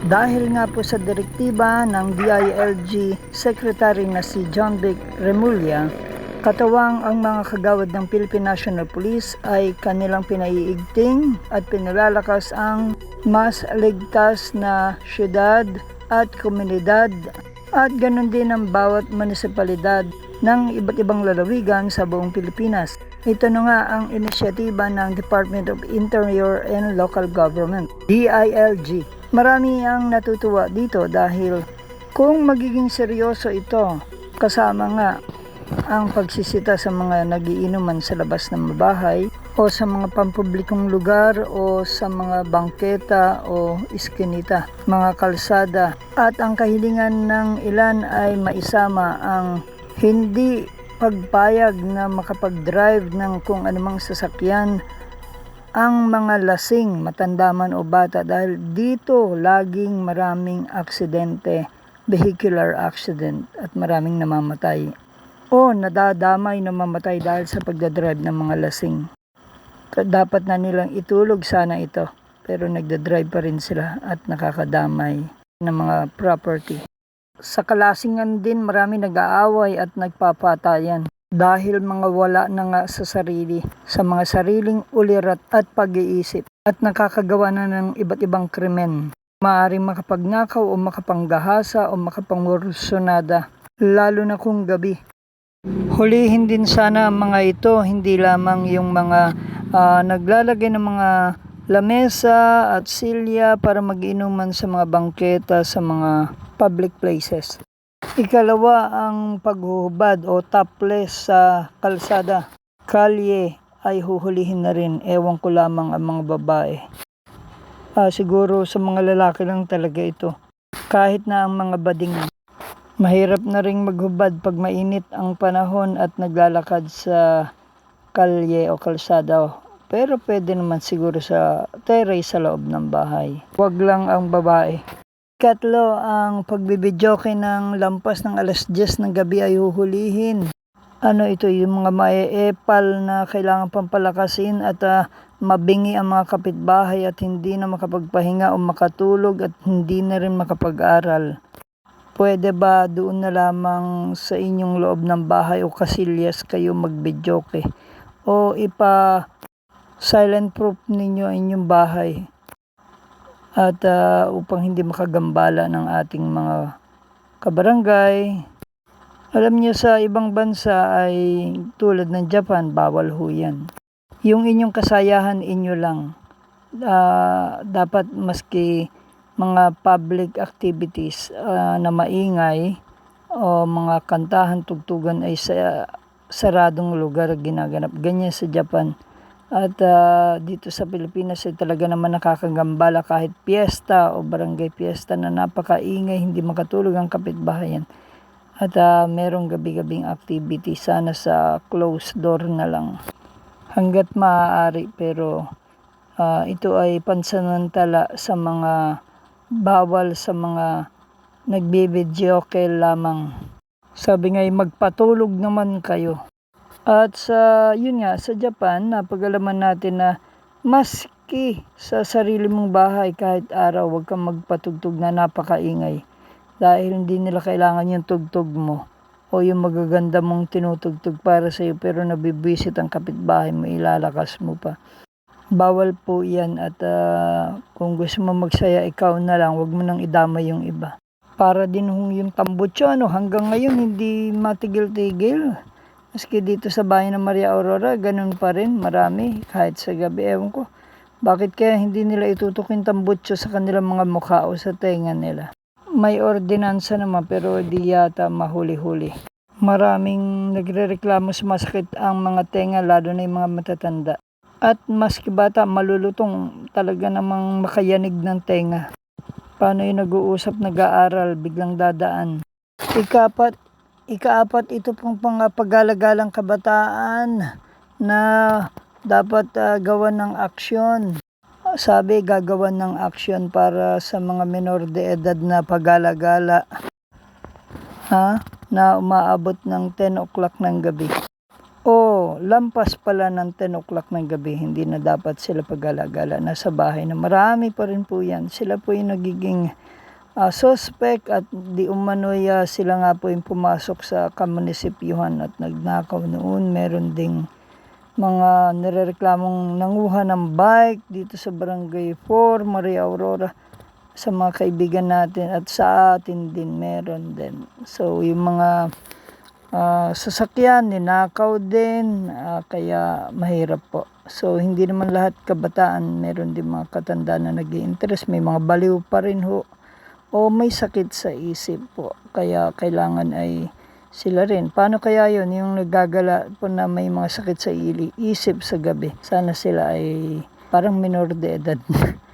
Dahil nga po sa direktiba ng DILG Secretary na si John Vic Remulla, katawang ang mga kagawad ng Philippine National Police ay kanilang pinaiigting at pinalalakas ang mas ligtas na syudad at komunidad at ganun din ang bawat munisipalidad ng iba't ibang lalawigan sa buong Pilipinas. Ito na nga ang inisyatiba ng Department of Interior and Local Government, DILG. Marami ang natutuwa dito dahil kung magiging seryoso ito, kasama nga ang pagsisita sa mga nagiinuman sa labas ng bahay o sa mga pampublikong lugar o sa mga bangketa o iskinita, mga kalsada, at ang kahilingan ng ilan ay maisama ang hindi pagpayag na makapag-drive ng kung anumang sasakyan ang mga lasing, matanda man o bata, dahil dito laging maraming aksidente, vehicular accident, at maraming namamatay o nadadamay na mamatay dahil sa pagdadrive ng mga lasing. Dapat na nilang itulog sana ito, pero nagdadrive pa rin sila at nakakadamay ng mga property. Sa kalasingan din marami nag-aaway at nagpapatayan dahil mga wala na nga sa sarili, sa mga sariling ulirat at pag-iisip, at nakakagawa na ng iba't ibang krimen. Maaaring makapagnakaw o makapanggahasa o makapangursunada, lalo na kung gabi. Hulihin din sana ang mga ito, hindi lamang yung mga naglalagay ng mga lamesa at silya para mag-inuman sa mga bangketa sa mga public places. Ikalawa, ang paghuhubad o topless sa kalsada, kalye, ay huhulihin na rin. Ewan ko lamang ang mga babae. Siguro sa mga lalaki lang talaga ito. Kahit na ang mga bading. Mahirap na rin maghubad pag mainit ang panahon at naglalakad sa kalye o kalsada. Pero pwede naman siguro sa terrace sa loob ng bahay. Huwag lang ang babae. Ikatlo, ang pagbibidyoke ng lampas ng alas 10 ng gabi ay huhulihin. Ito, yung mga maeepal na kailangan pampalakasin at mabingi ang mga kapitbahay at hindi na makapagpahinga o makatulog at hindi na rin makapag-aral. Pwede ba doon na lamang sa inyong loob ng bahay o kasilyas kayo magbidyoke? O silent proof ninyo ang inyong bahay? At upang hindi makagambala ng ating mga kabarangay. Alam niyo sa ibang bansa ay tulad ng Japan, bawal ho yan. Yung inyong kasayahan inyo lang. Dapat maski mga public activities na maingay o mga kantahan, tugtugan ay sa saradong lugar ginaganap. Ganyan sa Japan. At dito sa Pilipinas ay talaga naman nakakagambala kahit piyesta o barangay piyesta na napakaingay, hindi makatulog ang kapitbahayan. At merong gabi-gabing activity, sana sa closed door na lang hanggat maaari. Pero ito ay pansamantala sa mga bawal sa mga nagbibidyoke lamang. Sabi nga magpatulog naman kayo. At sa Japan, napag-alaman natin na maski sa sarili mong bahay kahit araw, huwag kang magpatugtog na napakaingay. Dahil hindi nila kailangan yung tugtog mo o yung magaganda mong tinutugtog para sa iyo, pero nabibwisit ang kapitbahay mo, ilalakas mo pa. Bawal po yan, at kung gusto mo magsaya, ikaw na lang, huwag mo nang idamay yung iba. Para din yung tambutso, hanggang ngayon hindi matigil-tigil. Maski dito sa bayan ng Maria Aurora, ganun pa rin, marami, kahit sa gabi. Ewan ko, bakit kaya hindi nila itutok yung tambutso sa kanilang mga mukha o sa tenga nila? May ordinansa naman, pero di yata mahuli-huli. Maraming nagrereklamo, sumasakit ang mga tenga, lalo na yung mga matatanda. At maski bata, malulutong, talaga namang makayanig ng tenga. Paano yung nag-uusap, nag-aaral, biglang dadaan? Ikaapat, ito pong paggalagalang kabataan na dapat gawan ng aksyon. Sabi, gagawan ng aksyon para sa mga menor de edad na pagalagala na umaabot ng 10 o'clock ng gabi. O lampas pala ng 10 o'clock ng gabi, hindi na dapat sila pag-alagala. Nasa bahay na marami pa rin po yan. Sila po yung nagiging suspect at di umano'y sila nga po yung pumasok sa kamunisipyuhan at nagnakaw noon. Meron ding mga nirereklamong nanguha ng bike dito sa Barangay 4, Maria Aurora, sa mga kaibigan natin at sa atin din meron din. So yung mga sasakyan ninakaw din, kaya mahirap po. So hindi naman lahat kabataan, meron din mga katanda na nag-i-interest, may mga baliw pa rin ho o may sakit sa isip po, kaya kailangan ay sila rin. Paano kaya yon yung naggagala po na may mga sakit sa isip sa gabi? Sana sila ay parang minor de edad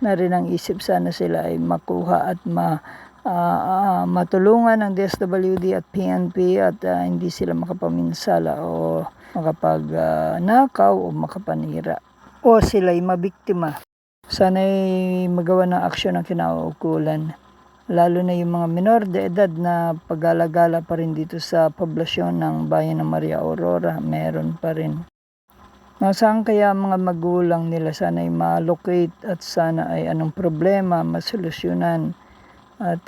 na rin ang isip. Sana sila ay makuha at matulungan ng DSWD at PNP at hindi sila makapaminsala o makapagnakaw o makapanira o sila ay mabiktima. Sana ay magawa ng aksyon ang kinauukulan, lalo na yung mga minor de edad na pag-alagala pa rin dito sa poblasyon ng bayan ng Maria Aurora. Meron pa rin. Saan kaya mga magulang nila? Sana ay ma-locate at sana ay anong problema masolusyonan at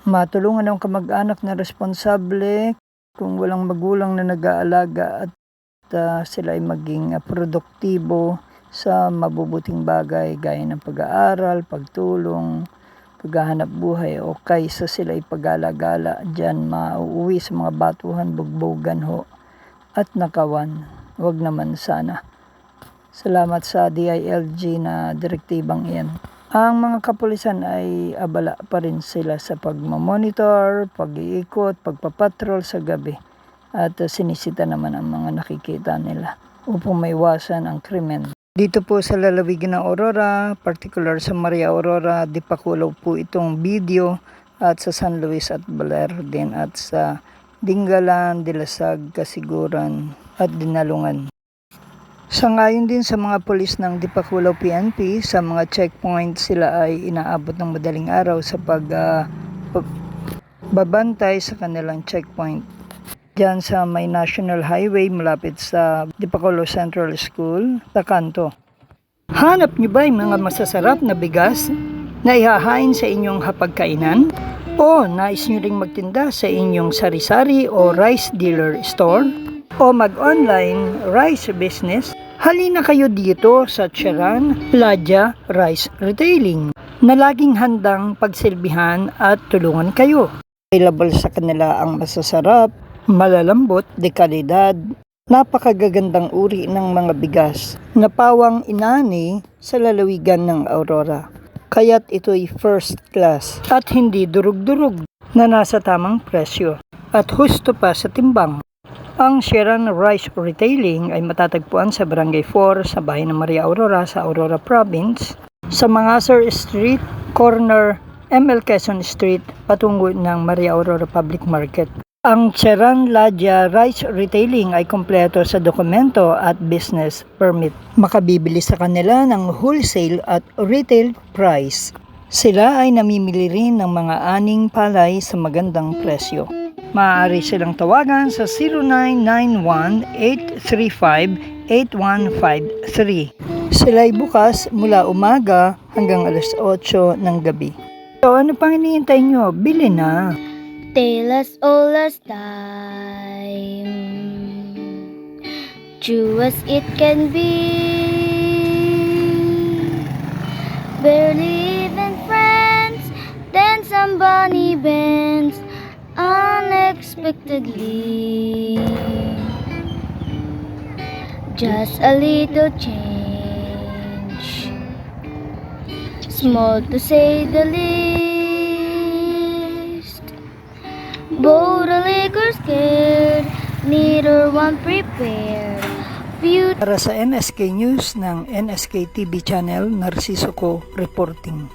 matulungan ng kamag-anak na responsable kung walang magulang na nag-aalaga at sila ay maging produktibo sa mabubuting bagay gaya ng pag-aaral, pagtulong, paghahanap buhay o kaysa sila ay pag-alagala dyan mauuwi sa mga batuhan, bugbogan ho at nakawan. Wag naman sana. Salamat sa DILG na direktibang iyan. Ang mga kapulisan ay abala pa rin sila sa pagmamonitor, pag-iikot, pagpapatrol sa gabi at sinisita naman ang mga nakikita nila upang maiwasan ang krimen. Dito po sa lalawigan ng Aurora, particular sa Maria Aurora, Dipakulaw po itong video at sa San Luis at Baler din at sa Dingalan, Dilasag, Kasiguran at Dinalungan. Sangayon din sa mga pulis ng Dipakulaw PNP, sa mga checkpoint sila ay inaabot ng madaling araw sa babantay sa kanilang checkpoint. Diyan sa may National Highway malapit sa Dipakulaw Central School sa kanto. Hanap niyo ba yung mga masasarap na bigas na ihahain sa inyong hapagkainan? O nais nyo ring magtinda sa inyong sari-sari o rice dealer store? O mag-online rice business? Halina kayo dito sa Charan Ladya Rice Retailing na laging handang pagsilbihan at tulungan kayo. Available sa kanila ang masasarap, malalambot, de kalidad, napakagagandang uri ng mga bigas na pawang inani sa lalawigan ng Aurora. Kaya't ito'y first class at hindi durug-durug na nasa tamang presyo at husto pa sa timbang. Ang Charan Rice Retailing ay matatagpuan sa Barangay 4 sa bayan ng Maria Aurora sa Aurora Province, sa Mangasar Street, corner ML Quezon Street, patungo ng Maria Aurora Public Market. Ang Charan Ladya Rice Retailing ay kompleto sa dokumento at business permit. Makabibili sa kanila ng wholesale at retail price. Sila ay namimili rin ng mga aning palay sa magandang presyo. Maaari silang tawagan sa 0991-835-8153. Sila ay bukas mula umaga hanggang alas 8 ng gabi. So ano pang hinihintay nyo? Bili na! Tale as old as time, true as it can be. Barely even friends, then somebody bends unexpectedly. Just a little change, small to say the least. Both a liquor scared, neither one prepared. Para sa NSK News ng NSK TV Channel, Narciso Co reporting.